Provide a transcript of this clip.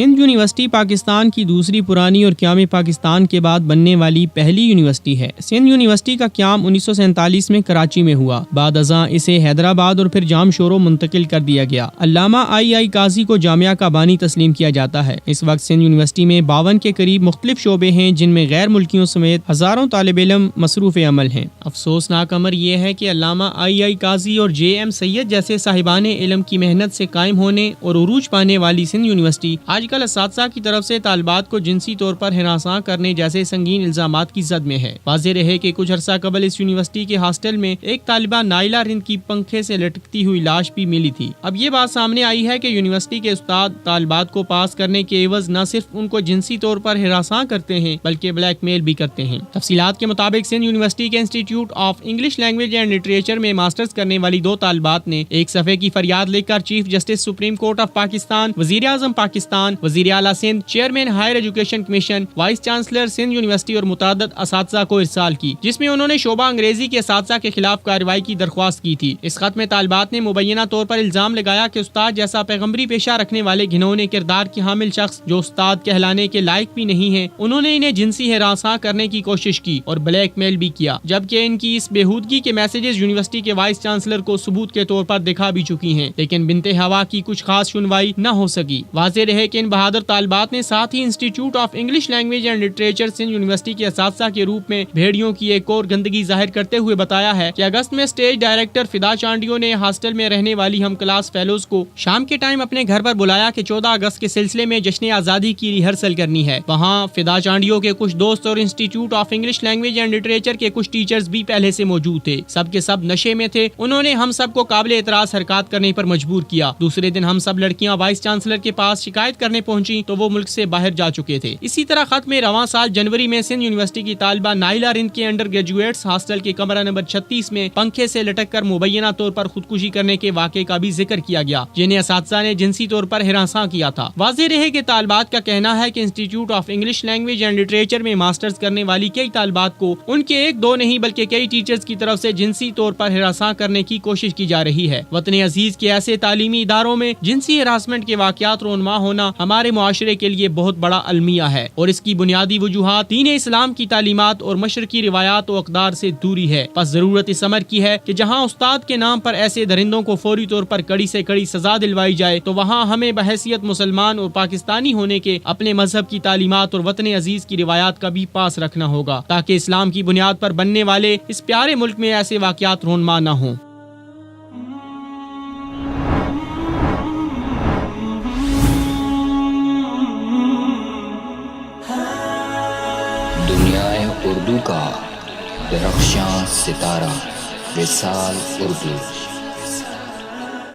Sindh university Pakistan کی دوسری پرانی اور قیام پاکستان کے بعد بننے والی پہلی یونیورسٹی ہے۔ سندھ یونیورسٹی کا قیام 1947 میں کراچی میں ہوا۔ بعد ازاں اسے حیدرآباد اور پھر جام شورو منتقل کر دیا گیا۔ علامہ آئی قاضی کو جامعہ کا بانی تسلیم کیا جاتا ہے۔ اس وقت سندھ یونیورسٹی میں 52 کے قریب مختلف شعبے ہیں، جن میں غیر ملکیوں سمیت ہزاروں طالب علم مصروف عمل ہیں۔ افسوسناک امر یہ ہے کہ علامہ آئی قاضی اور جے ایم سید جیسے صاحبان علم کی محنت سے قائم ہونے اور عروج پانے والی سندھ یونیورسٹی آج کل اساتذہ کی طرف سے طالبات کو جنسی طور پر ہراساں کرنے جیسے سنگین الزامات کی زد میں ہے۔ واضح رہے کہ کچھ عرصہ قبل اس یونیورسٹی کے ہاسٹل میں ایک طالبہ نائلہ رند کی پنکھے سے لٹکتی ہوئی لاش بھی ملی تھی۔ اب یہ بات سامنے آئی ہے کہ یونیورسٹی کے استاد طالبات کو پاس کرنے کے عوض نہ صرف ان کو جنسی طور پر ہراساں کرتے ہیں بلکہ بلیک میل بھی کرتے ہیں۔ تفصیلات کے مطابق سندھ یونیورسٹی کے institute of English language and literature میں ماسٹرز کرنے والی 2 طالبات نے ایک صفحے کی فریاد لکھ کر chief justice supreme court of Pakistan, وزیر اعظم پاکستان، وزیر اعلیٰ Sindh, chairman higher education commission, vice chancellor Sindh university اور متعدد اساتذہ کو ارسال کی، جس میں انہوں نے شعبہ انگریزی کے اساتذہ کے خلاف کارروائی کی درخواست کی تھی۔ اس خط میں طالبات نے مبینہ طور پر الزام لگایا کہ استاد جیسا پیغمبری پیشہ رکھنے والے گھنونے کردار کی حامل شخص جو استاد کہلانے کے لائق بھی نہیں ہے، انہوں نے انہیں جنسی ہراساں کرنے کی کوشش کی اور بلیک میل بھی کیا، جبکہ ان کی اس بےہودگی کے میسیجز یونیورسٹی کے وائس چانسلر کو ثبوت کے طور پر دکھا بھی چکی ہیں، لیکن بنت ہوا کی کچھ خاص سنوائی نہ ہو سکی۔ واضح رہے کہ ان بہادر طالبات نے ساتھ ہی institute of English language and literature Sindh university کے اساتذہ کے روپ میں بھیڑیوں کی ایک اور گندگی ظاہر کرتے ہوئے بتایا ہے کہ اگست میں اسٹیج ڈائریکٹر فدا چانڈیو نے ہاسٹل میں رہنے والی ہم کلاس فیلوز کو شام کے ٹائم اپنے گھر پر بلایا کہ 14 اگست کے سلسلے میں جشن آزادی کی ریہرسل کرنی ہے۔ وہاں فدا چانڈیو کے کچھ دوست اور institute of English language and literature کے کچھ ٹیچرز بھی پہلے سے موجود تھے۔ سب کے سب نشے میں تھے۔ انہوں نے ہم سب کو قابل اعتراض حرکات کرنے پر مجبور کیا۔ دوسرے دن ہم سب لڑکیاں وائس چانسلر کے پاس شکایت کرنے پہنچی تو وہ ملک سے باہر جا چکے تھے۔ اسی طرح خط میں رواں سال جنوری میں سندھ یونیورسٹی کی طالبہ نائلہ رند کے انڈر گریجویٹس ہاسٹل کے کمرہ نمبر 36 میں پنکھے سے لٹک کر مبینہ طور پر خودکشی کرنے کے واقعے کا بھی ذکر کیا گیا، جنہیں اساتذہ نے جنسی طور پر ہراساں کیا تھا۔ واضح رہے کہ طالبات کا کہنا ہے کہ institute of English language and literature میں ماسٹرز کرنے والی کئی طالبات کو ان کے ایک دو نہیں بلکہ کئی ٹیچرز کی طرف سے جنسی طور پر ہراساں کرنے کی کوشش کی جا رہی ہے۔ وطن عزیز کے ایسے تعلیمی اداروں میں جنسی ہراسمنٹ کے واقعات رونما ہونا ہمارے معاشرے کے لیے بہت بڑا المیہ ہے، اور اس کی بنیادی وجوہات دین اسلام کی تعلیمات اور مشرقی روایات و اقدار سے دوری ہے۔ پس ضرورت اس امر کی ہے کہ جہاں استاد کے نام پر ایسے درندوں کو فوری طور پر کڑی سے کڑی سزا دلوائی جائے، تو وہاں ہمیں بحیثیت مسلمان اور پاکستانی ہونے کے اپنے مذہب کی تعلیمات اور وطن عزیز کی روایات کا بھی پاس رکھنا ہوگا، تاکہ اسلام کی بنیاد پر بننے والے اس پیارے ملک میں ایسے واقعات رونما نہ ہوں۔ دنیائے اردو کا درخشاں ستارہ وصال اردو۔